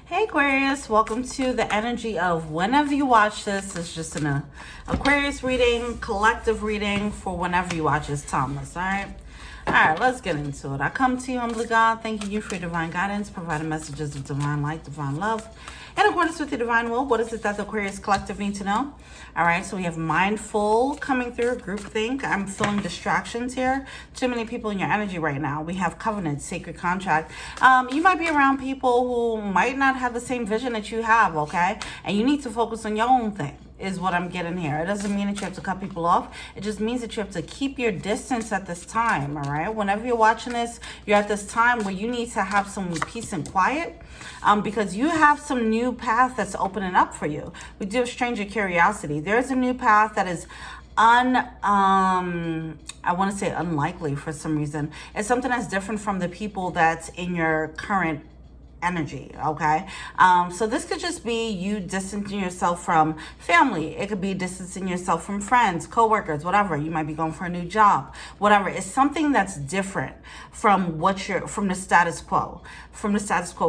Hey Aquarius, welcome to the energy of whenever you watch this. It's just an Aquarius reading, collective reading for whenever you watch this, timeless, alright? Alright, let's get into it. I come to you, humbly God, thanking you for your divine guidance, providing messages of divine light, divine love, in accordance with your divine will. What is it that the Aquarius collective need to know? Alright, so we have mindful coming through, groupthink. I'm feeling distractions here. Too many people in your energy right now. We have covenant, sacred contract. You might be around people who might not have the same vision that you have, okay? And you need to focus on your own thing, is what I'm getting here. It doesn't mean that you have to cut people off. It just means that you have to keep your distance at this time, all right? Whenever you're watching this, you're at this time where you need to have some peace and quiet, because you have some new path that's opening up for you. We do have stranger curiosity. There's a new path that is I want to say unlikely for some reason. It's something that's different from the people that's in your current energy, okay? So this could just be you distancing yourself from family. It could be distancing yourself from friends, co-workers, whatever. You might be going for a new job, whatever. It's something that's different from from the status quo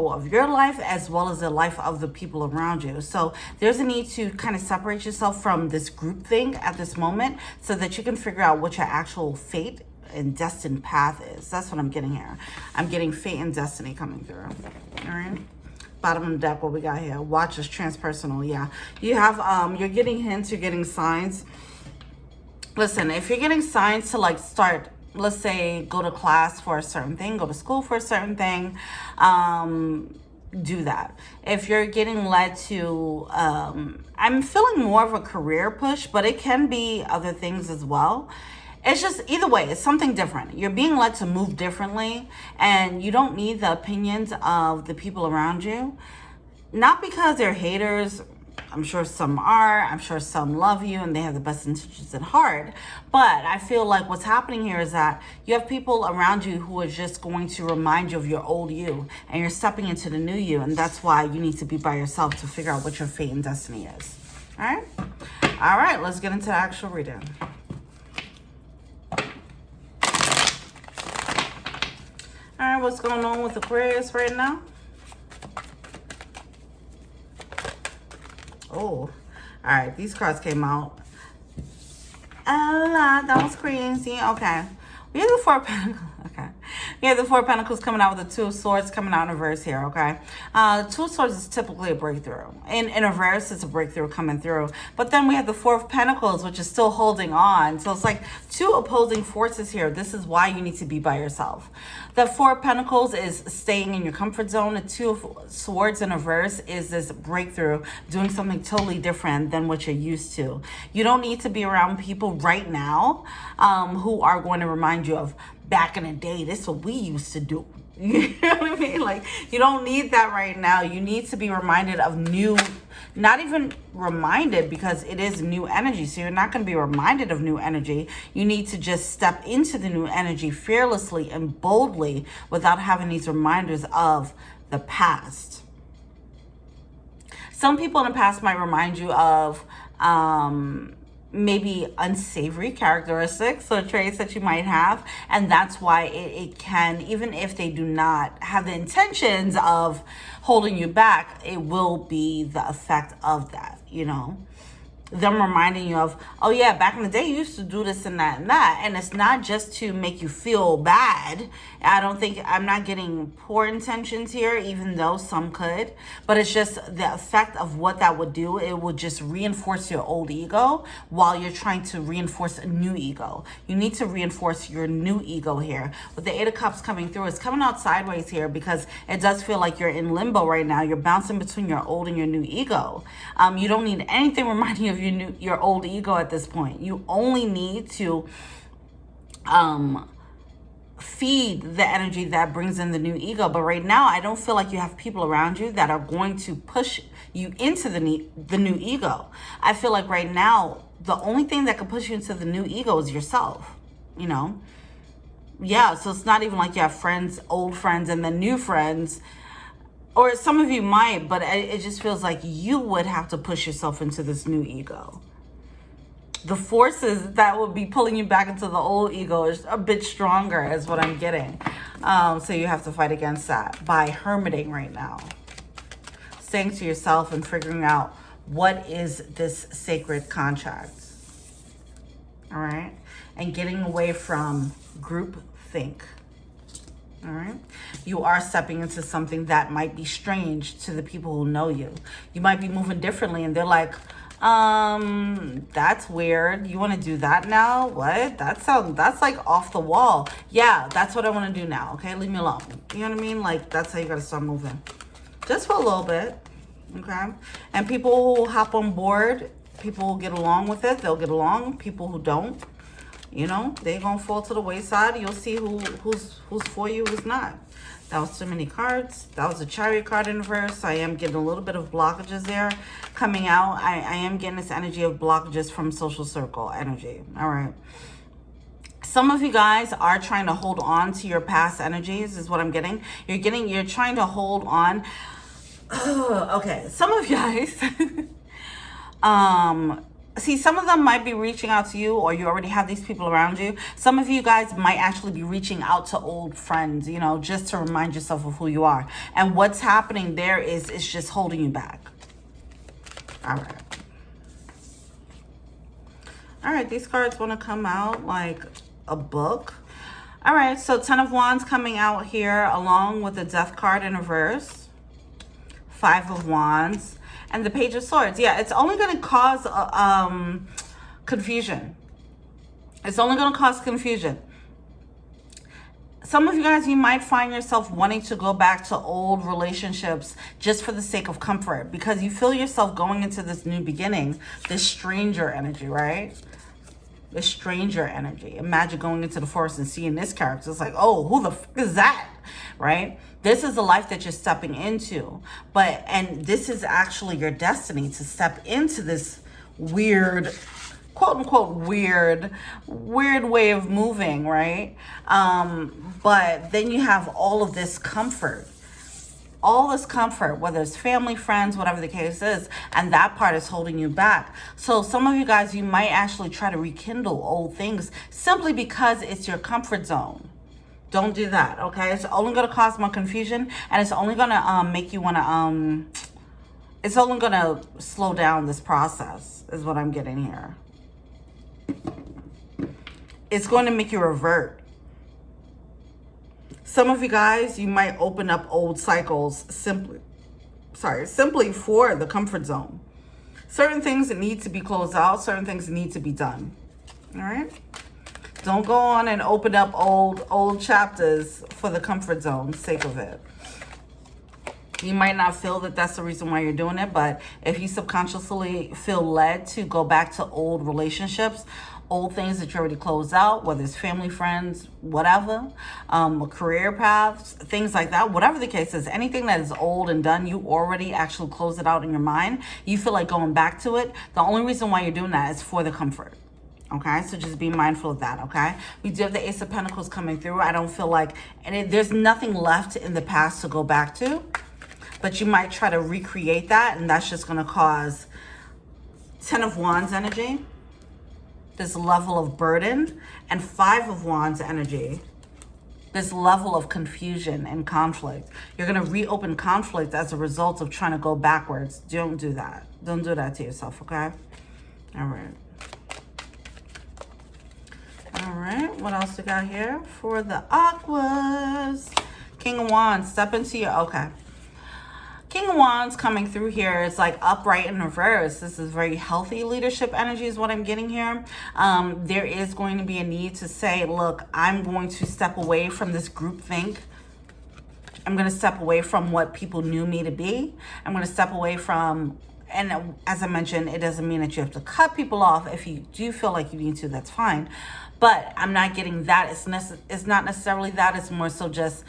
of your life, as well as the life of the people around you. So there's a need to kind of separate yourself from this group thing at this moment so that you can figure out what your actual fate and destined path is. That's what I'm getting here. I'm getting fate and destiny coming through. All right. Bottom of the deck, what we got here? Watchers, transpersonal. Yeah. You have, you're getting hints, you're getting signs. Listen, if you're getting signs to like start, let's say, go to class for a certain thing, go to school for a certain thing, do that. If you're getting led to, I'm feeling more of a career push, but it can be other things as well. It's just, either way, it's something different. You're being led to move differently, and you don't need the opinions of the people around you. Not because they're haters. I'm sure some are. I'm sure some love you, and they have the best intentions at heart. But I feel like what's happening here is that you have people around you who are just going to remind you of your old you, and you're stepping into the new you, and that's why you need to be by yourself to figure out what your fate and destiny is. All right? All right, let's get into the actual reading. All right, what's going on with Aquarius right now? Oh, all right, these cards came out. That was crazy. Okay, we have the Four of Pentacles. Okay, we have the Four of Pentacles coming out with the Two of Swords coming out in reverse here. Okay, Two of Swords is typically a breakthrough. In reverse, it's a breakthrough coming through. But then we have the Four of Pentacles, which is still holding on. So it's like two opposing forces here. This is why you need to be by yourself. The Four of Pentacles is staying in your comfort zone. The Two of Swords in reverse is this breakthrough, doing something totally different than what you're used to. You don't need to be around people right now who are going to remind you of back in the day, this is what we used to do. You know what I mean? Like, you don't need that right now. You need to be reminded of new, not even reminded, because it is new energy. So you're not going to be reminded of new energy. You need to just step into the new energy fearlessly and boldly without having these reminders of the past. Some people in the past might remind you of maybe unsavory characteristics or traits that you might have, and that's why it can, even if they do not have the intentions of holding you back, it will be the effect of that, you know, them reminding you of, oh yeah, back in the day you used to do this and that and that. And it's not just to make you feel bad. I'm not getting poor intentions here, even though some could, but it's just the effect of what that would do. It would just reinforce your old ego while you're trying to reinforce a new ego. You need to reinforce your new ego here. With the Eight of Cups coming through, it's coming out sideways here because it does feel like you're in limbo right now. You're bouncing between your old and your new ego. You don't need anything reminding you of your old ego at this point. You only need to feed the energy that brings in the new ego. But right now, I don't feel like you have people around you that are going to push you into the new ego. I feel like right now, the only thing that can push you into the new ego is yourself, you know? Yeah, so it's not even like you have friends, old friends, and then new friends. Or some of you might, but it just feels like you would have to push yourself into this new ego. The forces that would be pulling you back into the old ego is a bit stronger, is what I'm getting. So you have to fight against that by hermiting right now. saying to yourself and figuring out, what is this sacred contract? All right. And getting away from group think. All right. You are stepping into something that might be strange to the people who know you. You might be moving differently and they're like, that's weird. You want to do that now? What? That's like off the wall. Yeah, that's what I want to do now. Okay, leave me alone. You know what I mean? Like, that's how you got to start moving. Just for a little bit. Okay. And people who hop on board, people who get along with it, they'll get along. People who don't, you know, they're going to fall to the wayside. You'll see who's for you, who's not. That was too many cards. That was a Chariot card in reverse. I am getting a little bit of blockages there coming out. I am getting this energy of blockages from social circle energy. All right. Some of you guys are trying to hold on to your past energies is what I'm getting. You're trying to hold on. Okay. Some of you guys, see, some of them might be reaching out to you, or you already have these people around you. Some of you guys might actually be reaching out to old friends, you know, just to remind yourself of who you are. And what's happening there is it's just holding you back. All right. All right, these cards want to come out like a book. All right, so 10 of Wands coming out here along with the Death card in reverse. 5 of Wands. And the Page of Swords. Yeah, it's only going to cause confusion. It's only going to cause confusion. Some of you guys, you might find yourself wanting to go back to old relationships just for the sake of comfort. Because you feel yourself going into this new beginning. This stranger energy, right? This stranger energy. Imagine going into the forest and seeing this character. It's like, oh, who the f is that? Right? This is the life that you're stepping into. And this is actually your destiny to step into this weird, quote unquote, weird way of moving, right? But then you have all of this comfort. All this comfort, whether it's family, friends, whatever the case is, and that part is holding you back. So some of you guys, you might actually try to rekindle old things simply because it's your comfort zone. Don't do that, okay? It's only going to cause more confusion, and it's only going to make you want to, it's only going to slow down this process, is what I'm getting here. It's going to make you revert. Some of you guys, you might open up old cycles simply for the comfort zone. Certain things that need to be closed out, certain things need to be done, all right? Don't go on and open up old chapters for the comfort zone sake of it. You might not feel that that's the reason why you're doing it, but if you subconsciously feel led to go back to old relationships, old things that you already closed out, whether it's family, friends, whatever, career paths, things like that, whatever the case is, anything that is old and done, you already actually closed it out in your mind. You feel like going back to it. The only reason why you're doing that is for the comfort. Okay, so just be mindful of that, okay? We do have the Ace of Pentacles coming through. I don't feel like, there's nothing left in the past to go back to, but you might try to recreate that, and that's just going to cause 10 of Wands energy, this level of burden, and 5 of Wands energy, this level of confusion and conflict. You're going to reopen conflict as a result of trying to go backwards. Don't do that. Don't do that to yourself, okay? All right. All right, what else we got here for the Aquas? King of Wands, step into your, okay. King of Wands coming through here. It's like upright in reverse. This is very healthy leadership energy is what I'm getting here. There is going to be a need to say, look, I'm going to step away from this group think. I'm going to step away from what people knew me to be. I'm going to step away from, and as I mentioned, it doesn't mean that you have to cut people off. If you do feel like you need to, that's fine. But I'm not getting that. It's not necessarily that. It's more so just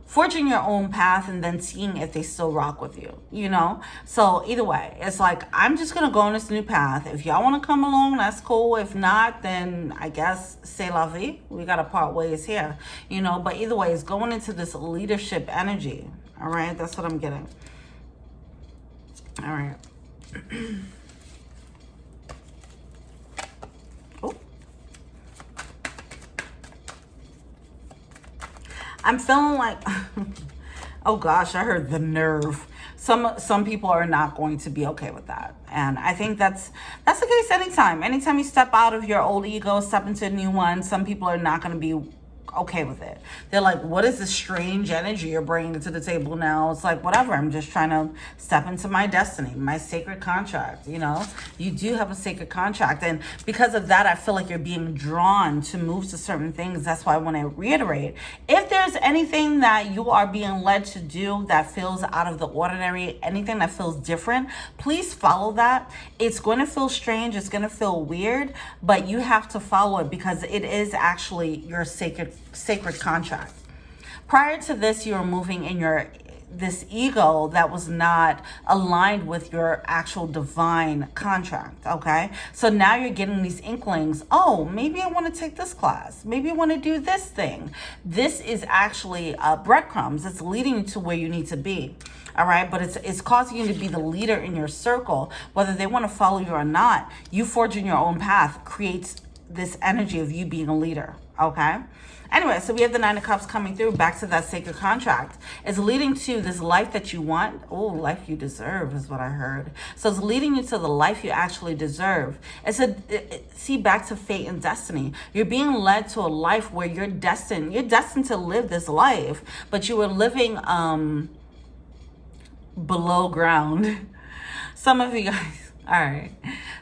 forging your own path and then seeing if they still rock with you, you know? So either way, it's like, I'm just going to go on this new path. If y'all want to come along, that's cool. If not, then I guess c'est la vie. We got to part ways here, you know? But either way, it's going into this leadership energy. All right? That's what I'm getting. All right. Oh. I'm feeling like, oh gosh, I heard the nerve. some people are not going to be okay with that. And I think that's the case anytime you step out of your old ego, step into a new one, some people are not going to be okay with it. They're like, what is this strange energy you're bringing to the table now? It's like, whatever, I'm just trying to step into my destiny, my sacred contract. You know, you do have a sacred contract, and because of that, I feel like you're being drawn to move to certain things. That's why I want to reiterate, if there's anything that you are being led to do that feels out of the ordinary, anything that feels different, please follow that. It's going to feel strange, it's going to feel weird, but you have to follow it because it is actually your sacred contract. Prior to this, you were moving in this ego that was not aligned with your actual divine contract. Okay, so now you're getting these inklings. Oh, maybe I want to take this class, maybe I want to do this thing. This is actually breadcrumbs. It's leading you to where you need to be. All right, but it's causing you to be the leader in your circle, whether they want to follow you or not. You forging your own path creates this energy of you being a leader. Okay, anyway, so we have the Nine of Cups coming through. Back to that sacred contract. It's leading to this life that you want. Oh, life you deserve is what I heard. So it's leading you to the life you actually deserve. See, back to fate and destiny. You're being led to a life where you're destined to live this life, but you were living below ground. Some of you guys, all right.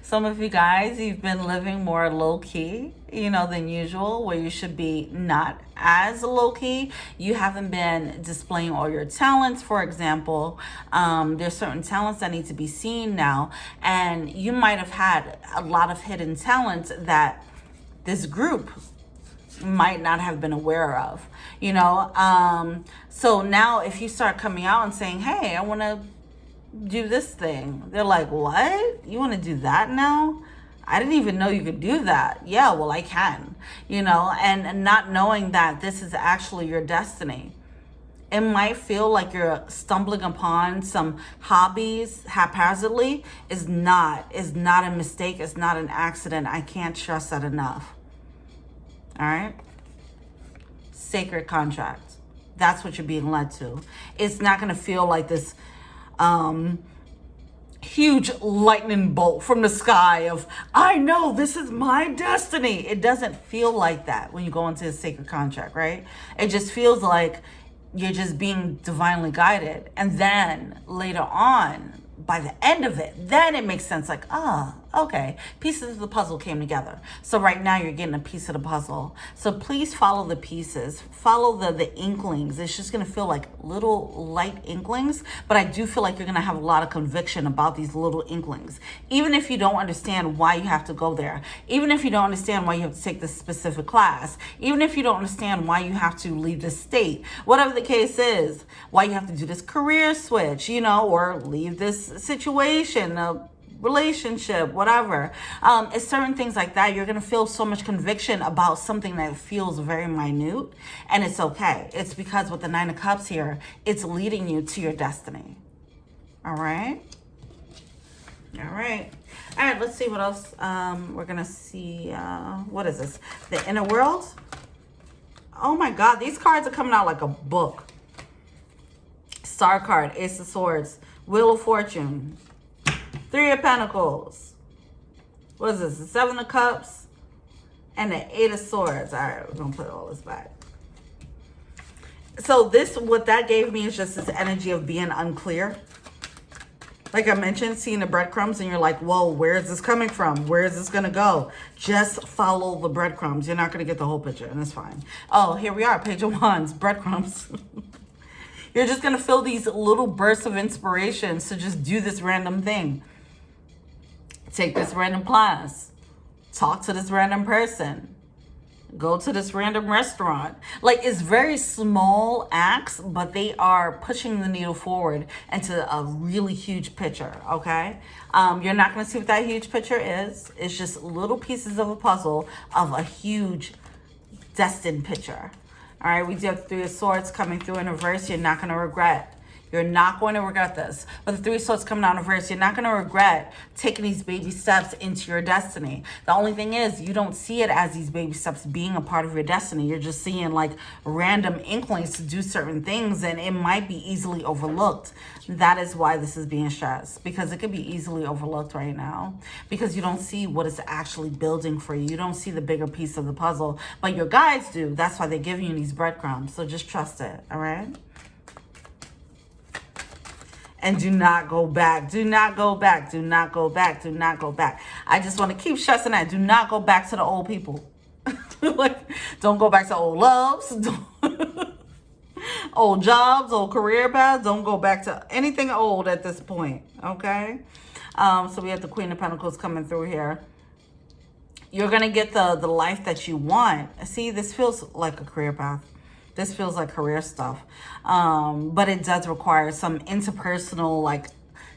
Some of you guys, you've been living more low-key, than usual, where you should be not as low-key. You haven't been displaying all your talents, for example. There's certain talents that need to be seen now, and you might have had a lot of hidden talents that this group might not have been aware of, so now if you start coming out and saying, hey, I want to do this thing, they're like, what? You want to do that now? I didn't even know you could do that. Yeah, well, I can, and not knowing that this is actually your destiny. It might feel like you're stumbling upon some hobbies haphazardly. Is not a mistake. It's not an accident. I can't stress that enough. All right. Sacred contract. That's what you're being led to. It's not going to feel like this huge lightning bolt from the sky of, I know this is my destiny. It doesn't feel like that when you go into a sacred contract, right? It just feels like you're just being divinely guided. And then later on, by the end of it, then it makes sense, like, okay, pieces of the puzzle came together. So right now you're getting a piece of the puzzle. So please follow the pieces, follow the inklings. It's just going to feel like little light inklings, but I do feel like you're going to have a lot of conviction about these little inklings. Even if you don't understand why you have to go there, even if you don't understand why you have to take this specific class, even if you don't understand why you have to leave the state, whatever the case is, why you have to do this career switch, or leave this situation, relationship, whatever. It's certain things like that. You're going to feel so much conviction about something that feels very minute, and it's okay. It's because with the Nine of Cups here, it's leading you to your destiny. All right. Let's see what else we're going to see. What is this? The Inner World. Oh my God, these cards are coming out like a book. Star card, Ace of Swords, Wheel of Fortune, Three of Pentacles. What is this? The Seven of Cups and the Eight of Swords. All right, we're going to put all this back. So what that gave me is just this energy of being unclear. Like I mentioned, seeing the breadcrumbs and you're like, whoa, where is this coming from? Where is this going to go? Just follow the breadcrumbs. You're not going to get the whole picture, and it's fine. Oh, here we are, Page of Wands, breadcrumbs. You're just going to feel these little bursts of inspiration to just do this random thing. Take this random class. Talk to this random person. Go to this random restaurant. Like, it's very small acts, but they are pushing the needle forward into a really huge picture, okay? You're not going to see what that huge picture is. It's just little pieces of a puzzle of a huge destined picture. All right, we do have Three of Swords coming through in reverse. You're not going to regret. You're not going to regret this. But the Three of Swords coming out in reverse, you're not going to regret taking these baby steps into your destiny. The only thing is, you don't see it as these baby steps being a part of your destiny. You're just seeing like random inklings to do certain things, and it might be easily overlooked. That is why this is being stressed, because it could be easily overlooked right now, because you don't see what it's actually building for you. You don't see the bigger piece of the puzzle, but your guides do. That's why they're giving you these breadcrumbs. So just trust it, all right? And do not go back. Do not go back. Do not go back. Do not go back. I just want to keep stressing that. Do not go back to the old people. Like, don't go back to old loves, old jobs, old career paths. Don't go back to anything old at this point, okay? So we have the Queen of Pentacles coming through here. You're going to get the life that you want. See, this feels like a career path. This feels like career stuff. But it does require some interpersonal, like,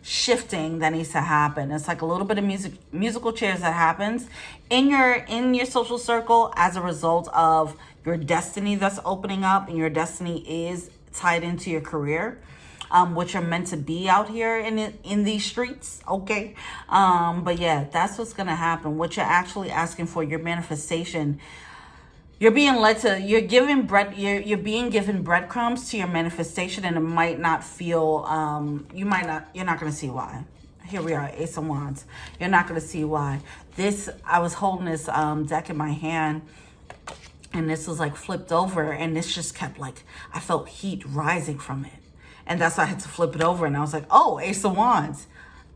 shifting that needs to happen. It's like a little bit of musical chairs that happens in your social circle as a result of your destiny that's opening up, and your destiny is tied into your career, what you're meant to be out here in these streets, okay? But yeah, that's what's gonna happen. What you're actually asking for, your manifestation, you're being led to, you're being given breadcrumbs to your manifestation, and it might not feel, you're not going to see why. Here we are, Ace of Wands. You're not going to see why. I was holding this deck in my hand, and this was like flipped over, and this just kept like, I felt heat rising from it. And that's why I had to flip it over, and I was like, oh, Ace of Wands.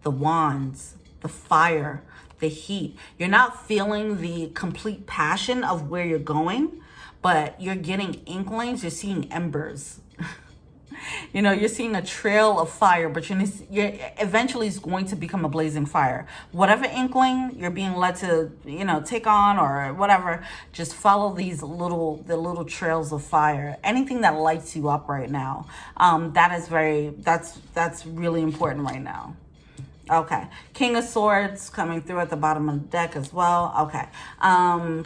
The wands, the fire, the heat. You're not feeling the complete passion of where you're going, but you're getting inklings. You're seeing embers. You know, you're seeing a trail of fire, but you're eventually it's going to become a blazing fire. Whatever inkling you're being led to, you know, take on or whatever, just follow the little trails of fire. Anything that lights you up right now, that's really important right now. Okay, King of Swords coming through at the bottom of the deck as well. Okay,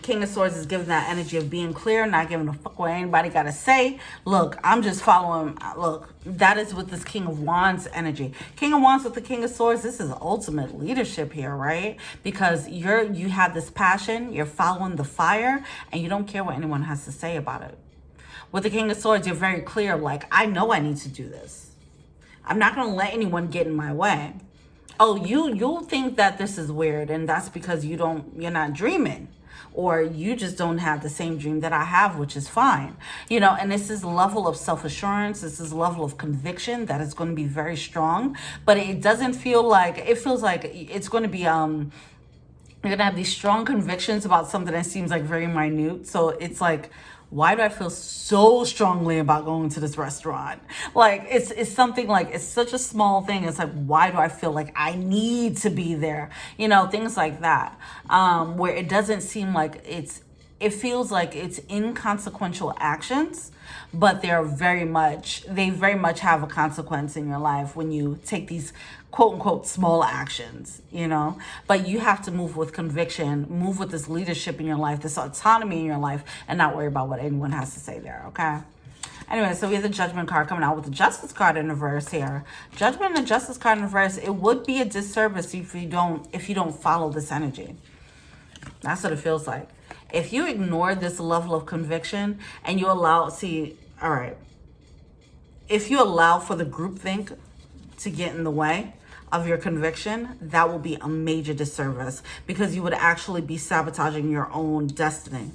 King of Swords is giving that energy of being clear, not giving a fuck what anybody got to say. Look, I'm just following. Look, that is with this King of Wands energy. King of Wands with the King of Swords, this is ultimate leadership here, right? Because you have this passion, you're following the fire, and you don't care what anyone has to say about it. With the King of Swords, you're very clear, like, I know I need to do this. I'm not going to let anyone get in my way. Oh, you'll think that this is weird, and that's because you're not dreaming, or you just don't have the same dream that I have, which is fine. You know, and this is level of self-assurance. This is level of conviction that is going to be very strong, but it doesn't feel like, it feels like it's going to be, you're going to have these strong convictions about something that seems like very minute. So it's like, why do I feel so strongly about going to this restaurant? Like, it's something like, it's such a small thing. It's like, why do I feel like I need to be there? You know, things like that, where it doesn't seem like it feels like it's inconsequential actions, but they very much have a consequence in your life when you take these quote unquote small actions, you know. But you have to move with conviction, move with this leadership in your life, this autonomy in your life, and not worry about what anyone has to say there, okay? Anyway, so we have the Judgment card coming out with the Justice card in reverse here. Judgment and Justice card in reverse, it would be a disservice if you don't follow this energy. That's what it feels like. If you ignore this level of conviction and you allow, if you allow for the groupthink to get in the way of your conviction, that will be a major disservice, because you would actually be sabotaging your own destiny.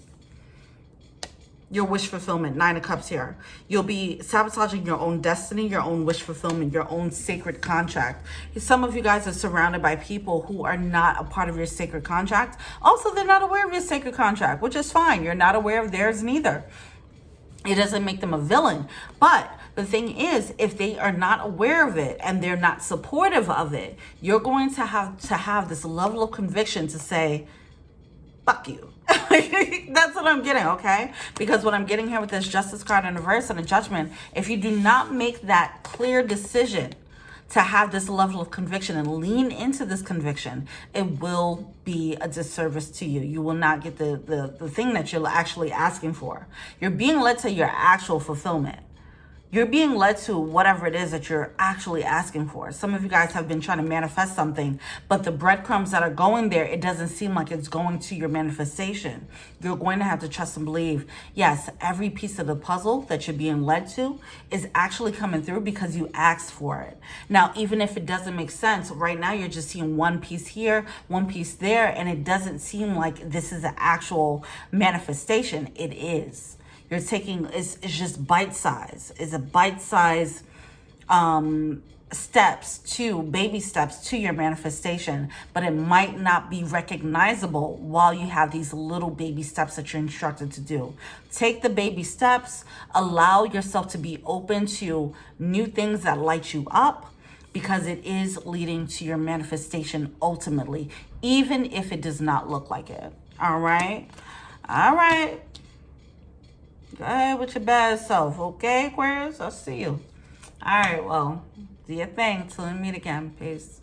Your wish fulfillment, 9 of Cups here. You'll be sabotaging your own destiny, your own wish fulfillment, your own sacred contract. Some of you guys are surrounded by people who are not a part of your sacred contract. Also, they're not aware of your sacred contract, which is fine. You're not aware of theirs neither. It doesn't make them a villain. But the thing is, if they are not aware of it and they're not supportive of it, you're going to have this level of conviction to say, fuck you. That's what I'm getting, okay? Because what I'm getting here with this Justice card in reverse and a Judgment, if you do not make that clear decision to have this level of conviction and lean into this conviction, it will be a disservice to you. You will not get the thing that you're actually asking for. You're being led to your actual fulfillment. you're being led to whatever it is that you're actually asking for. Some of you guys have been trying to manifest something, but the breadcrumbs that are going there, it doesn't seem like it's going to your manifestation. You're going to have to trust and believe. Yes, every piece of the puzzle that you're being led to is actually coming through because you asked for it. Now, even if it doesn't make sense, right now you're just seeing one piece here, one piece there, and it doesn't seem like this is an actual manifestation. It is. You're taking, it's just bite size. It's a bite size baby steps to your manifestation, but it might not be recognizable while you have these little baby steps that you're instructed to do. Take the baby steps, allow yourself to be open to new things that light you up, because it is leading to your manifestation ultimately, even if it does not look like it. All right? All right. Go ahead with your bad self, okay, Aquarius? I'll see you. All right, well, do your thing till we meet again. Peace.